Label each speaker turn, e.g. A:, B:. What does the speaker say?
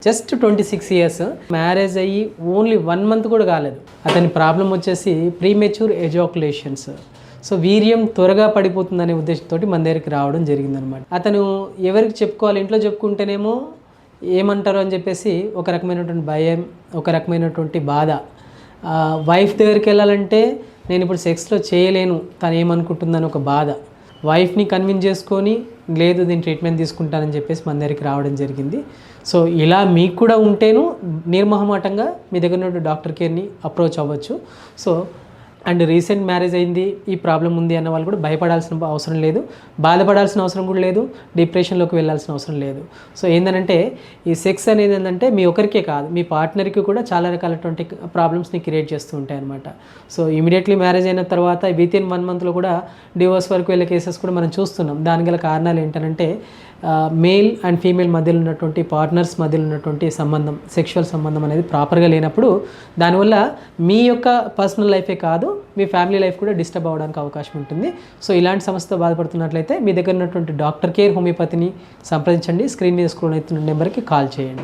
A: Just 26 years marriage అయ్యి only 1 month కూడా కాలేదు. అతని ప్రాబ్లం వచ్చేసి ప్రీమెచ్యూర్ ఎజాకులేషన్స్. సో వీర్యం త్వరగా పడిపోతుందనే ఉద్దేశంతో మన దగ్గరికి రావడం జరిగిందనమాట. అతను ఎవరికి చెప్పుకోవాలి, ఇంట్లో చెప్పుకుంటేనేమో ఏమంటారు అని చెప్పేసి ఒక రకమైనటువంటి భయం, ఒక రకమైనటువంటి బాధ. వైఫ్ దగ్గరికి వెళ్ళాలంటే నేను ఇప్పుడు సెక్స్లో చేయలేను, తను ఏమనుకుంటుందని ఒక బాధ. వైఫ్ని కన్విన్స్ చేసుకొని లేదు నేను ట్రీట్మెంట్ తీసుకుంటానని చెప్పేసి మన దగ్గరికి రావడం జరిగింది. సో ఇలా మీకు కూడా ఉంటేను నిర్మోహమాటంగా మీ దగ్గర ఉన్న డాక్టర్ కేర్ని అప్రోచ్ అవ్వచ్చు. సో అండ్ రీసెంట్ మ్యారేజ్ అయింది, ఈ ప్రాబ్లం ఉంది అన్న వాళ్ళు కూడా భయపడాల్సిన అవసరం లేదు, బాధపడాల్సిన అవసరం కూడా లేదు, డిప్రెషన్లోకి వెళ్ళాల్సిన అవసరం లేదు. సో ఏంటంటే ఈ సెక్స్ అనేది ఏంటంటే మీ ఒకరికే కాదు, మీ పార్ట్నర్కి కూడా చాలా రకాలటువంటి ప్రాబ్లమ్స్ని క్రియేట్ చేస్తూ ఉంటాయి అన్నమాట. సో ఇమీడియట్లీ మ్యారేజ్ అయిన తర్వాత వితిన్ 1 మంత్లో కూడా డివోర్స్ వరకు వెళ్ళే కేసెస్ కూడా మనం చూస్తున్నాం. దాని గల కారణాలు ఏంటంటే మేల్ అండ్ ఫీమేల్ మధ్యలో ఉన్నటువంటి పార్ట్నర్స్ మధ్యలో ఉన్నటువంటి సంబంధం, సెక్షువల్ సంబంధం అనేది ప్రాపర్గా లేనప్పుడు దానివల్ల మీ యొక్క పర్సనల్ లైఫే కాదు మీ ఫ్యామిలీ లైఫ్ కూడా డిస్టర్బ్ అవ్వడానికి అవకాశం ఉంటుంది. సో ఇలాంటి సమస్యతో బాధపడుతున్నట్లయితే మీ దగ్గర ఉన్నటువంటి డాక్టర్ కేర్ హోమియోపతిని సంప్రదించండి. స్క్రీన్ మీద స్క్రోల్ అవుతున్న నెంబర్కి కాల్ చేయండి.